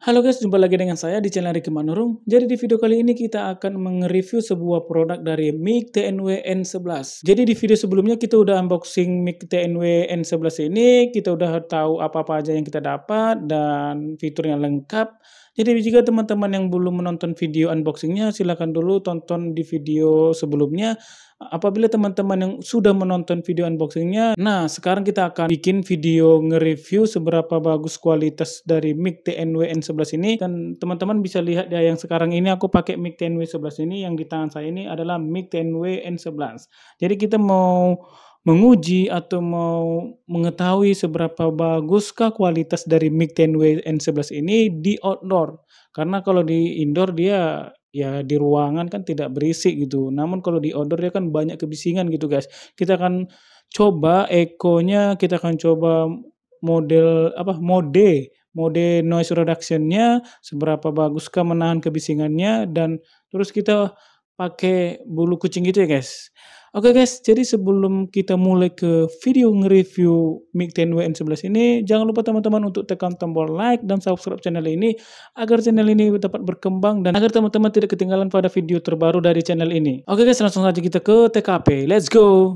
Halo guys, jumpa lagi dengan saya di channel Ricky Manurung. Jadi di video kali ini kita akan nge-review sebuah produk dari MIG TNW N11. Jadi di video sebelumnya kita udah unboxing MIG TNW N11 ini, kita udah tahu apa-apa aja yang kita dapat dan fiturnya lengkap. Jadi jika teman-teman yang belum menonton video unboxingnya, silahkan dulu tonton di video sebelumnya. Apabila teman-teman yang sudah menonton video unboxingnya, nah sekarang kita akan bikin video nge-review seberapa bagus kualitas dari MIG TNW N11 ini. Dan teman-teman bisa lihat ya, yang sekarang ini aku pakai MIG TNW 11 ini, yang di tangan saya ini adalah MIG TNW N11. Jadi kita mau menguji atau mau mengetahui seberapa baguskah kualitas dari MIG TNW N11 ini di outdoor. Karena kalau di indoor dia ya di ruangan kan tidak berisik gitu. Namun kalau di outdoor dia kan banyak kebisingan gitu, guys. Kita akan coba ekonya, kita akan coba model apa, mode noise reduction-nya seberapa baguskah menahan kebisingannya, dan terus kita pakai bulu kucing gitu ya, guys. Oke guys, jadi sebelum kita mulai ke video nge-review MIG TNW N11 ini, jangan lupa teman-teman untuk tekan tombol like dan subscribe channel ini agar channel ini dapat berkembang dan agar teman-teman tidak ketinggalan pada video terbaru dari channel ini. Oke guys, langsung saja kita ke TKP. Let's go!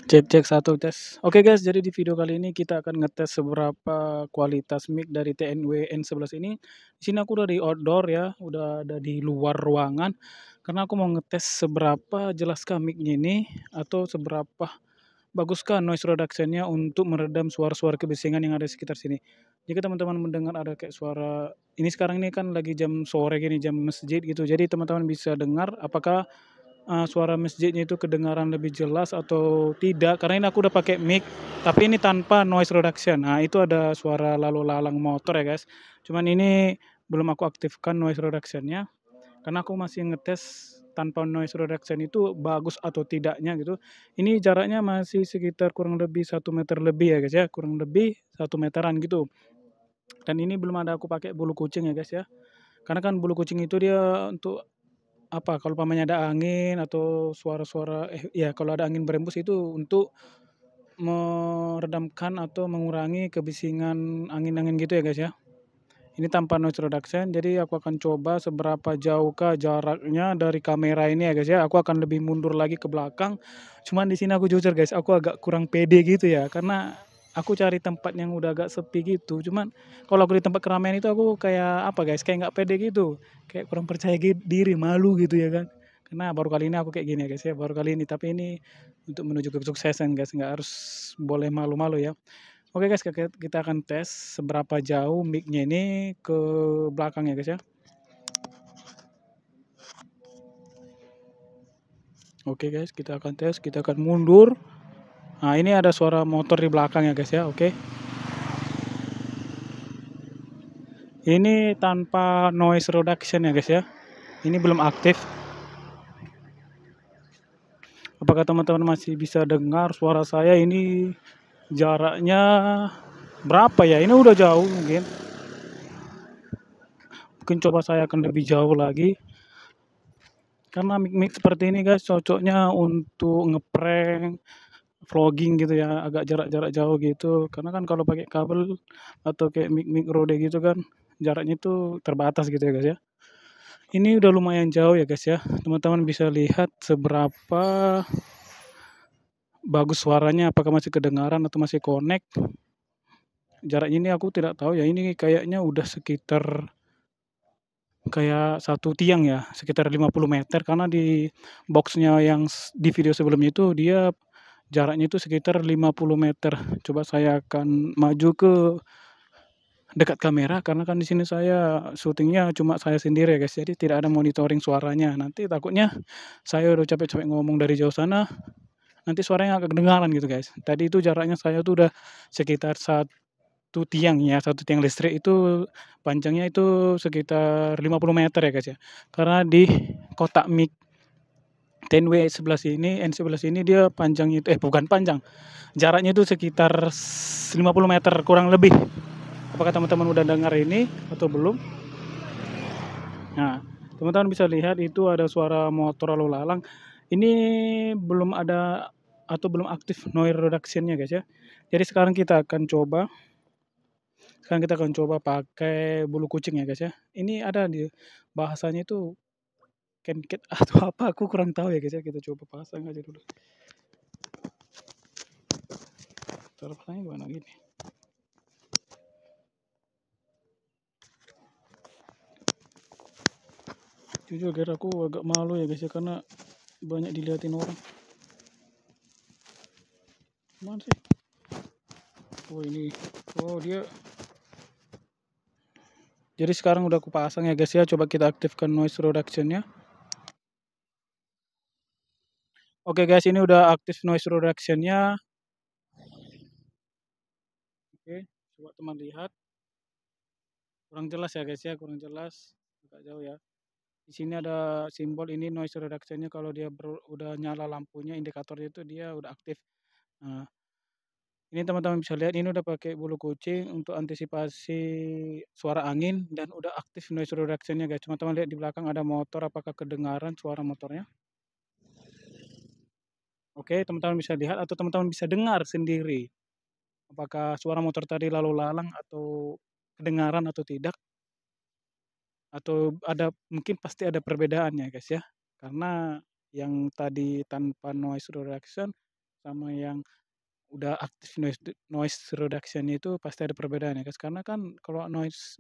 Cek satu tes. Oke guys, jadi di video kali ini kita akan ngetes seberapa kualitas mic dari TNW N11 ini. Di sini aku udah di outdoor ya, udah ada di luar ruangan. Karena aku mau ngetes seberapa jelaskah mic-nya ini atau seberapa baguskah noise reduction-nya untuk meredam suara-suara kebisingan yang ada di sekitar sini. Jika teman-teman mendengar ada kayak suara, ini sekarang ini kan lagi jam sore gini, jam masjid gitu. Jadi teman-teman bisa dengar apakah suara masjidnya itu kedengaran lebih jelas atau tidak, karena ini aku udah pakai mic, tapi ini tanpa noise reduction. Nah, itu ada suara lalu lalang motor ya guys. Cuman ini belum aku aktifkan noise reduction-nya, karena aku masih ngetes tanpa noise reduction itu bagus atau tidaknya gitu. Ini jaraknya masih sekitar kurang lebih 1 meter lebih ya guys ya, kurang lebih 1 meteran gitu. Dan ini belum ada aku pakai bulu kucing ya guys ya. Karena kan bulu kucing itu dia untuk apa, kalau umpamanya ada angin atau suara-suara ya kalau ada angin berembus itu untuk meredamkan atau mengurangi kebisingan angin-angin gitu ya guys ya. Ini tanpa noise reduction, jadi aku akan coba seberapa jauhkah jaraknya dari kamera ini ya guys ya. Aku akan lebih mundur lagi ke belakang. Cuman di sini aku jujur guys, aku agak kurang pede gitu ya, karena aku cari tempat yang udah agak sepi gitu. Cuman kalau aku di tempat keramaian itu aku kayak apa guys, kayak nggak pede gitu, kayak kurang percaya diri, malu gitu ya kan. Karena baru kali ini aku kayak gini ya guys ya, baru kali ini. Tapi ini untuk menuju kesuksesan guys, nggak harus boleh malu-malu ya. Oke guys, kita akan tes seberapa jauh mic-nya ini ke belakang ya guys ya. Oke guys, kita akan tes, kita akan mundur. Nah, ini ada suara motor di belakang ya guys ya. Oke. Ini tanpa noise reduction ya guys ya. Ini belum aktif. Apakah teman-teman masih bisa dengar suara saya? Ini jaraknya berapa ya? Ini udah jauh mungkin. Mungkin coba saya akan lebih jauh lagi. Karena mic-mic seperti ini guys cocoknya untuk ngeprank, vlogging gitu ya, agak jarak-jarak jauh gitu. Karena kan kalau pakai kabel atau kayak mic-mic Rode gitu kan jaraknya itu terbatas gitu ya guys ya. Ini udah lumayan jauh ya guys ya. Teman-teman bisa lihat seberapa bagus suaranya, apakah masih kedengaran atau masih connect. Jaraknya ini aku tidak tahu ya, ini kayaknya udah sekitar kayak satu tiang ya, sekitar 50 meter, karena di boxnya yang di video sebelumnya itu dia jaraknya itu sekitar 50 meter. Coba saya akan maju ke dekat kamera, karena kan di sini saya syutingnya cuma saya sendiri ya guys, jadi tidak ada monitoring suaranya. Nanti takutnya saya udah capek-capek ngomong dari jauh sana, nanti suaranya agak kedengaran gitu guys. Tadi itu jaraknya saya tuh udah sekitar satu tiang ya, satu tiang listrik itu panjangnya itu sekitar 50 meter ya guys ya. Karena di kotak mic TNW 11 ini, N11 ini dia panjangnya itu bukan panjang, jaraknya itu sekitar 50 meter kurang lebih. Apakah teman-teman udah dengar ini atau belum? Nah, teman-teman bisa lihat itu ada suara motor lalu lalang. Ini belum ada atau belum aktif noise reduction-nya guys ya. Jadi sekarang kita akan coba pakai bulu kucing ya guys ya. Ini ada di bahasanya itu kenket atau apa aku kurang tahu ya guys ya. Kita coba pasang aja dulu. Cara pasangnya gimana gini. Jujur guys aku agak malu ya guys ya karena banyak dilihatin orang. Mana sih? Oh ini. Oh dia. Jadi sekarang udah aku pasang ya guys ya. Coba kita aktifkan noise reduction-nya. Oke guys, ini udah aktif noise reduction-nya. Oke, coba teman lihat. Kurang jelas ya guys ya, kurang jelas. Agak jauh ya. Di sini ada simbol ini noise reduction-nya kalau dia udah nyala lampunya, indikatornya itu dia udah aktif. Nah, ini teman-teman bisa lihat ini udah pakai bulu kucing untuk antisipasi suara angin dan udah aktif noise reduction-nya guys. Teman-teman lihat di belakang ada motor, apakah kedengaran suara motornya? Oke, teman-teman bisa lihat atau teman-teman bisa dengar sendiri. Apakah suara motor tadi lalu lalang atau kedengaran atau tidak? Atau ada mungkin pasti ada perbedaannya guys ya. Karena yang tadi tanpa noise reduction sama yang udah aktif noise reduction itu pasti ada perbedaan ya guys. Karena kan kalau noise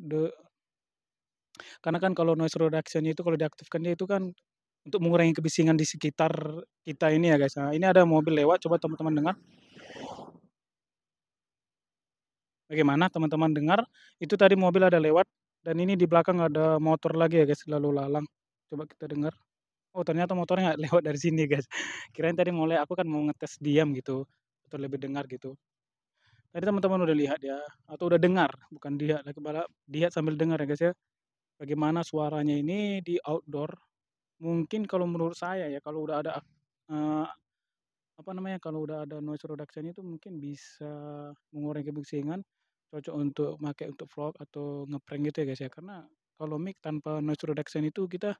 reduction itu kalau diaktifkan dia itu kan untuk mengurangi kebisingan di sekitar kita ini ya guys. Nah, ini ada mobil lewat, coba teman-teman dengar. Bagaimana teman-teman dengar? Itu tadi mobil ada lewat dan ini di belakang ada motor lagi ya guys lalu lalang. Coba kita dengar. Oh ternyata motornya nggak lewat dari sini guys. Kirain tadi aku kan mau ngetes diam gitu atau lebih dengar gitu. Tadi teman-teman udah lihat ya atau udah dengar, bukan lihat, lagi balap lihat sambil dengar ya guys ya. Bagaimana suaranya ini di outdoor. Mungkin kalau menurut saya ya kalau udah ada eh, apa namanya kalau udah ada noise reduction itu mungkin bisa mengurangi kebisingan, cocok untuk pakai untuk vlog atau ngeprank gitu ya guys ya. Karena kalau mic tanpa noise reduction itu kita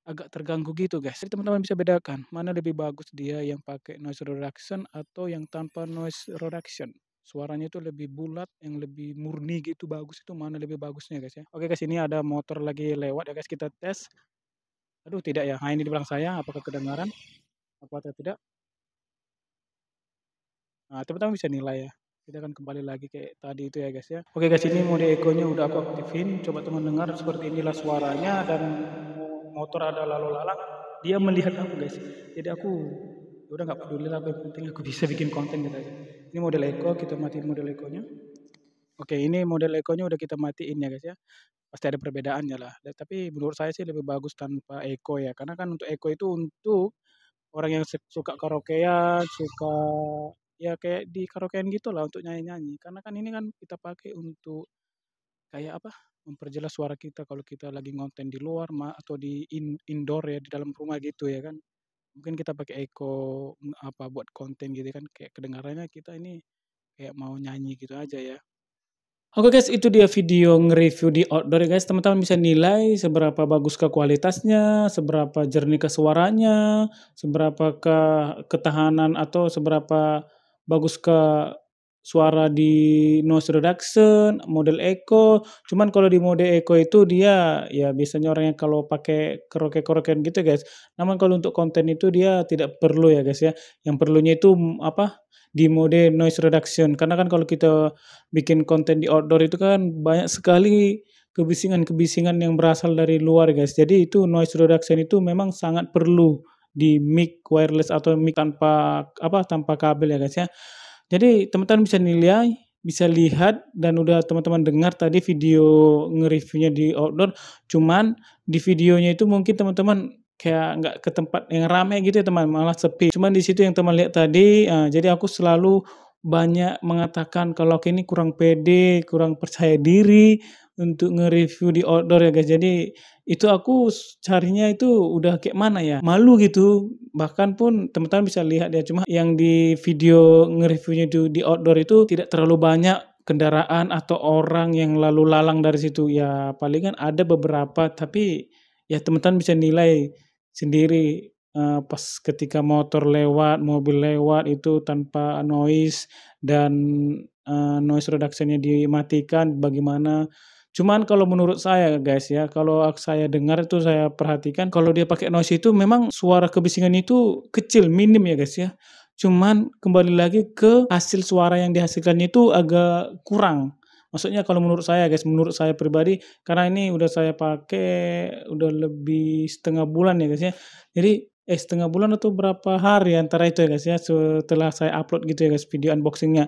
agak terganggu gitu guys. Jadi teman-teman bisa bedakan mana lebih bagus dia yang pakai noise reduction atau yang tanpa noise reduction. Suaranya itu lebih bulat, yang lebih murni gitu bagus itu mana lebih bagusnya guys ya. Oke guys, ini ada motor lagi lewat ya guys, kita tes. Aduh tidak ya. Nah ini di belakang saya apakah kedengaran? Apa atau tidak? Nah, teman-teman bisa nilai ya. Kita akan kembali lagi kayak tadi itu ya guys ya. Oke guys, ini mode eco-nya udah aku aktifin. Coba teman dengar seperti inilah suaranya dan motor ada lalu lalang. Dia melihat aku guys. Jadi aku ya udah nggak peduli lah. Yang penting aku bisa bikin konten gitu aja. Ini model eco, kita matiin model eco-nya. Oke, ini model eco-nya udah kita matiin ya guys ya. Pasti ada perbedaannya lah. Tapi menurut saya sih lebih bagus tanpa eco ya. Karena kan untuk eco itu untuk orang yang suka karaokean, suka ya kayak di karaokean gitu lah untuk nyanyi-nyanyi. Karena kan ini kan kita pakai untuk kayak apa? Memperjelas suara kita kalau kita lagi ngonten di luar atau di indoor ya di dalam rumah gitu ya kan. Mungkin kita pakai echo apa buat konten gitu kan kayak kedengarannya kita ini kayak mau nyanyi gitu aja ya. Oke guys, itu dia video nge-review di outdoor ya guys. Teman-teman bisa nilai seberapa bagus ke kualitasnya, seberapa jernih ke suaranya, seberapa ke ketahanan atau seberapa bagus ke suara di noise reduction, model eco. Cuman kalau di mode eco itu dia ya biasanya orang yang kalau pakai karaoke-karaokean gitu guys. Namun kalau untuk konten itu dia tidak perlu ya guys ya. Yang perlunya itu apa? Di mode noise reduction. Karena kan kalau kita bikin konten di outdoor itu kan banyak sekali kebisingan-kebisingan yang berasal dari luar guys. Jadi itu noise reduction itu memang sangat perlu di mic wireless atau mic tanpa apa tanpa kabel ya guys ya. Jadi teman-teman bisa nilai, bisa lihat dan udah teman-teman dengar tadi video nge-reviewnya di outdoor. Cuman di videonya itu mungkin teman-teman kayak nggak ke tempat yang ramai gitu ya teman, malah sepi. Cuman di situ yang teman lihat tadi, jadi aku selalu banyak mengatakan kalau aku ini kurang pede, kurang percaya diri untuk nge-review di outdoor ya guys. Jadi itu aku carinya itu udah kayak mana ya, malu gitu. Bahkan pun teman-teman bisa lihat ya, cuma yang di video nge-reviewnya itu di outdoor itu tidak terlalu banyak kendaraan atau orang yang lalu lalang dari situ. Ya palingan ada beberapa, tapi ya teman-teman bisa nilai sendiri pas ketika motor lewat, mobil lewat itu tanpa noise dan, noise reduction-nya dimatikan bagaimana. Cuman kalau menurut saya guys ya, kalau saya dengar itu saya perhatikan kalau dia pakai noise itu memang suara kebisingan itu kecil, minim ya guys ya. Cuman kembali lagi ke hasil suara yang dihasilkannya itu agak kurang. Maksudnya kalau menurut saya guys, menurut saya pribadi karena ini udah saya pakai udah lebih setengah bulan ya guys ya. Jadi setengah bulan atau berapa hari antara itu ya guys ya, setelah saya upload gitu ya guys video unboxing-nya.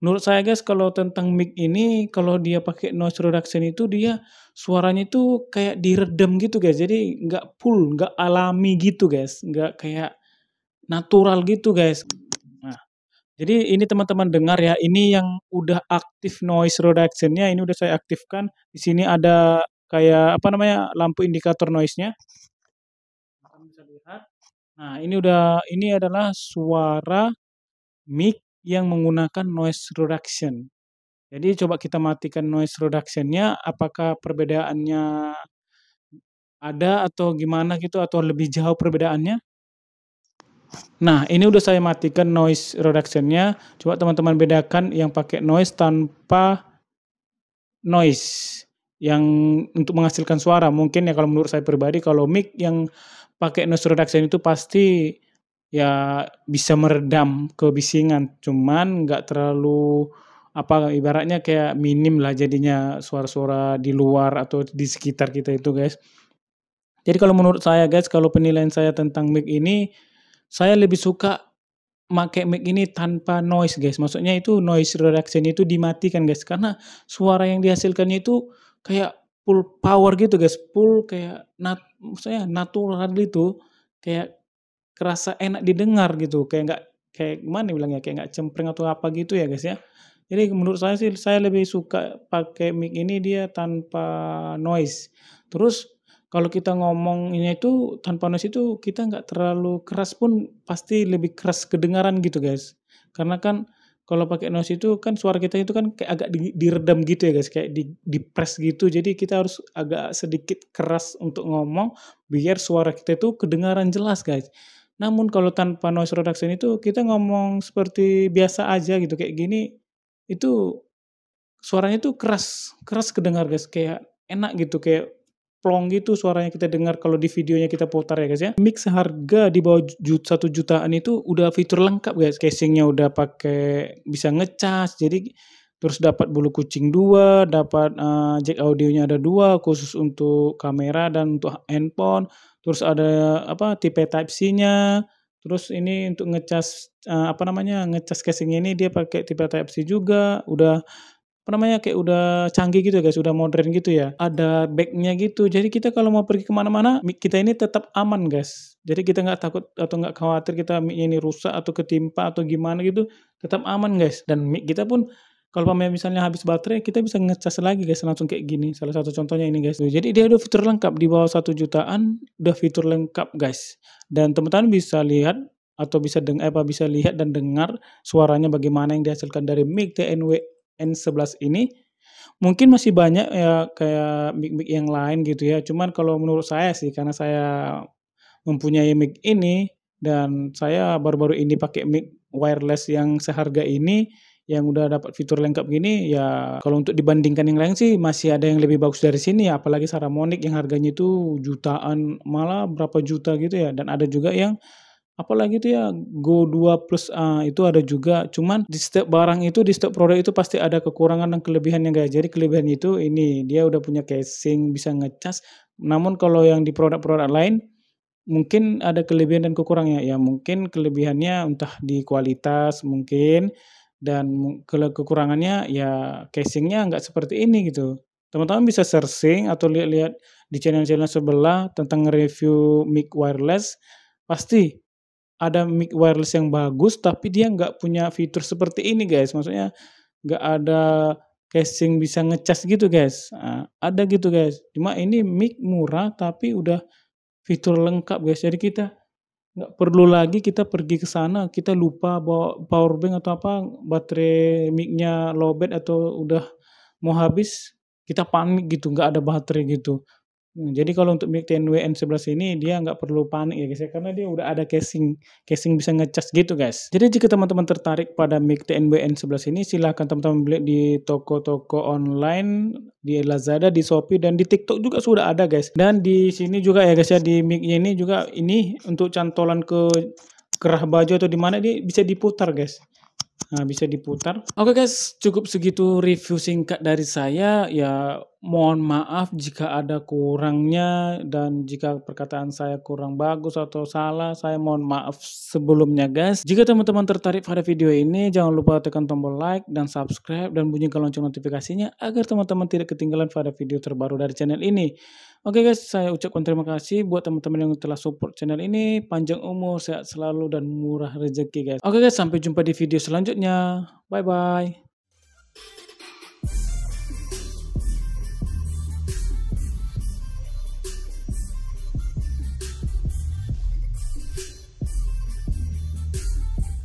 Menurut saya guys kalau tentang mic ini, kalau dia pakai noise reduction itu dia suaranya itu kayak diredam gitu guys, jadi nggak full, nggak alami gitu guys, nggak kayak natural gitu guys. Nah, jadi ini teman-teman dengar ya, ini yang udah aktif noise reduction-nya ini udah saya aktifkan. Di sini ada kayak apa namanya, lampu indikator noise-nya, teman bisa lihat. Nah, ini adalah suara mic yang menggunakan noise reduction. Jadi coba kita matikan noise reduction-nya, apakah perbedaannya ada atau gimana gitu, atau lebih jauh perbedaannya? Nah, ini udah saya matikan noise reduction-nya, coba teman-teman bedakan yang pakai noise tanpa noise, yang untuk menghasilkan suara. Mungkin ya kalau menurut saya pribadi, kalau mic yang pakai noise reduction itu pasti ya bisa meredam kebisingan, cuman nggak terlalu apa, ibaratnya kayak minim lah jadinya suara-suara di luar atau di sekitar kita itu, guys. Jadi kalau menurut saya, guys, kalau penilaian saya tentang mic ini, saya lebih suka make mic ini tanpa noise, guys. Maksudnya itu noise reduction itu dimatikan, guys, karena suara yang dihasilkannya itu kayak full power gitu, guys, full kayak maksudnya natural gitu, kayak kerasa enak didengar gitu, kayak nggak kayak gimana ya bilangnya, kayak nggak cempreng atau apa gitu ya, guys, ya. Jadi menurut saya sih, saya lebih suka pakai mic ini dia tanpa noise. Terus kalau kita ngomonginnya itu tanpa noise itu kita nggak terlalu keras pun pasti lebih keras kedengaran gitu, guys. Karena kan kalau pakai noise itu kan suara kita itu kan kayak agak diredam gitu ya, guys, kayak di-press gitu. Jadi kita harus agak sedikit keras untuk ngomong biar suara kita itu kedengaran jelas, guys. Namun kalau tanpa noise reduction itu kita ngomong seperti biasa aja gitu, kayak gini, itu suaranya tuh keras keras kedengar, guys, kayak enak gitu, kayak plong gitu suaranya kita dengar kalau di videonya kita putar ya, guys, ya. Mic seharga di bawah 1 jutaan itu udah fitur lengkap, guys, casing-nya udah pakai bisa ngecas, jadi terus dapat bulu kucing 2, dapat, jack audionya ada 2 khusus untuk kamera dan untuk handphone, terus ada apa, tipe Type C-nya, terus ini untuk ngecas, apa namanya, ngecas casing ini dia pakai tipe Type C juga, udah apa namanya, kayak udah canggih gitu ya, guys, udah modern gitu ya. Ada back-nya gitu, jadi kita kalau mau pergi ke mana-mana, mic kita ini tetap aman, guys. Jadi kita nggak takut atau nggak khawatir kita mic-nya ini rusak atau ketimpa atau gimana gitu, tetap aman, guys. Dan mic kita pun kalau umpamanya misalnya habis baterai, kita bisa ngecas lagi, guys, langsung kayak gini. Salah satu contohnya ini, guys. Tuh, jadi dia udah fitur lengkap di bawah 1 jutaan, udah fitur lengkap, guys. Dan teman-teman bisa lihat atau bisa lihat dan dengar suaranya bagaimana yang dihasilkan dari mic TNW N11 ini, mungkin masih banyak ya kayak mic-mic yang lain gitu ya, cuman kalau menurut saya sih karena saya mempunyai mic ini dan saya baru-baru ini pakai mic wireless yang seharga ini, yang udah dapat fitur lengkap gini, ya kalau untuk dibandingkan yang lain sih masih ada yang lebih bagus dari sini ya, apalagi Saramonic yang harganya itu jutaan, malah berapa juta gitu ya, dan ada juga yang apalagi itu ya, Go 2 Plus, itu ada juga. Cuman di setiap barang itu, di setiap produk itu pasti ada kekurangan dan kelebihannya, guys. Jadi kelebihan itu ini, dia udah punya casing, bisa ngecas. Namun kalau yang di produk-produk lain, mungkin ada kelebihan dan kekurangannya. Ya mungkin kelebihannya entah di kualitas mungkin, dan kekurangannya ya casing-nya nggak seperti ini gitu. Teman-teman bisa searching atau lihat-lihat di channel-channel sebelah tentang review mic wireless, pasti ada mic wireless yang bagus, tapi dia nggak punya fitur seperti ini, guys. Maksudnya nggak ada casing bisa ngecas gitu, guys. Ada gitu, guys. Cuma ini mic murah, tapi udah fitur lengkap, guys. Jadi kita nggak perlu lagi kita pergi ke sana, kita lupa bawa power bank atau apa, baterai mic-nya lowbat atau udah mau habis, kita panik gitu, nggak ada baterai gitu. Jadi kalau untuk mic TNW N11 ini dia nggak perlu panik ya guys ya, karena dia udah ada casing casing bisa ngecas gitu guys. Jadi jika teman-teman tertarik pada mic TNW N11 ini silahkan teman-teman beli di toko-toko online, di Lazada, di Shopee, dan di TikTok juga sudah ada guys. Dan di sini juga ya guys ya, di mic-nya ini juga ini untuk cantolan ke kerah baju atau di mana dia bisa diputar guys. Nah, bisa diputar. Oke guys, cukup segitu review singkat dari saya. Ya, mohon maaf jika ada kurangnya dan jika perkataan saya kurang bagus atau salah, saya mohon maaf sebelumnya guys. Jika teman-teman tertarik pada video ini, jangan lupa tekan tombol like dan subscribe dan bunyikan lonceng notifikasinya agar teman-teman tidak ketinggalan pada video terbaru dari channel ini. Oke guys, saya ucapkan terima kasih buat teman-teman yang telah support channel ini. Panjang umur, sehat selalu, dan murah rezeki guys. Oke guys, sampai jumpa di video selanjutnya. Bye-bye.